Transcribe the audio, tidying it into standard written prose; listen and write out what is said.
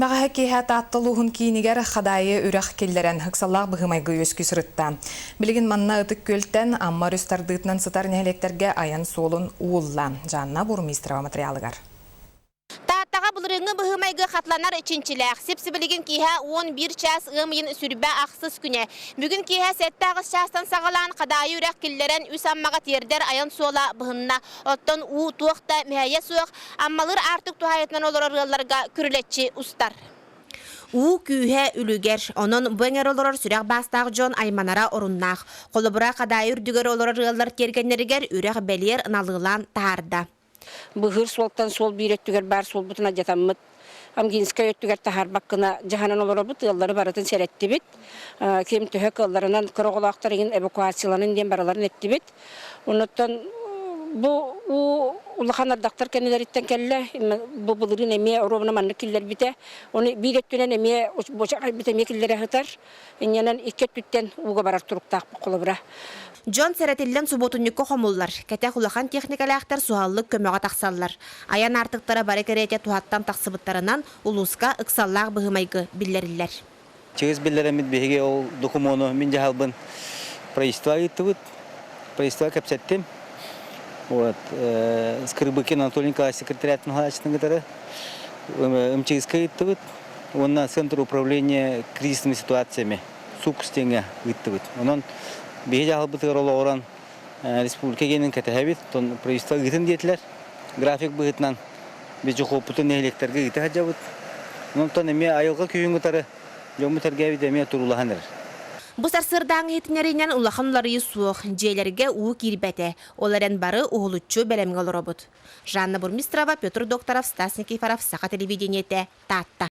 Мәғәһі кейхә таттылуғын кейінігер қадайы үрәқ келдерен хықсаллақ бұғымайғы өскү сұрытта. Білігін манна ұтық көлттен аммар үстардығытынан сытар нәлектерге аян солын уылла. Жанна Бурмистрова материалығар. Таттаға бұлырыңы бұғымайғы қатланар үшіншіләқ. Сепсібілігін кейхә 11 час ұмайын сүрбә ақсыз күне. Бүгін кейхә 7 частан сағалан қадайы үрәқ келдерен үс аммаға тердер аян сола бұғынна. Оттан у туақта мәйе суық, аммалыр артық туғайытынан олар ұрғаларға күрілетші ұстар. У күйе үлігер, onun бұңер олар сүрәқ бастағы жон айманара орыннақ. Қолыбыра қадайы үрдігер олар ұрғалар тергенергер үрәқ бәлер налығылан таарда. Бұғыр солтан сол бүйреттігер бар сол бұтына жатамыд. Амгинска өттігер тахар баққына жағанан олар бұт, ұллары баратын сәретті бет. Кем түхек ұлларынан күроғылақтарығын эвакуацияланын ден бараларын етті бет. Оныттан бұл улахан ардақтар кәнелеріттен кәлі, бұл бұлырын әме ұрабына манны келдер біте. Оны бүйреттінен әме бошақ біте ме келдері ғытар. Инянан икет түттен уға барар тұрықтақ бұл қолы бұра. Джон сәретілден суботунникко хомуллар. Кәтә хулахан техникалақтар суаллық көмеға тақсаллар. Аян артықтары бары кәрәте туаттан тақсыбыттарынан улуска ықсаллақ бұғымайғы білдерілер. Чығыз білдеремет беге ол докумону мен жағалбын правительство айттыбыт. Правительство кәпсеттім. Скрыбыкин Анатолий Николаевич секретариатын халачының гытары. МЧСК айттыбыт. Онна Центр управления кризисными ситуациями. Сукстеңе айттыбыт. Онын беге жағалбытығыр олы оран республика генін кәтәхәбет. Правительство ғытын детілер. График бұғытынан бежі қопытын нәйлектерге ғыты хаджабыт. Онын әме айылға күйін ғытары жоңбы тәргәбет әме тұрулағаныр. Бұсар сырдаң етінерінен улаханлары суық, жейлерге уы кирбәті. Оларен бары уғылытчу бәлемге олыры бұд. Жанна Бурмистрова, Петр Докторов, Стас Никифоров, Сақа телевидениеті, Татта.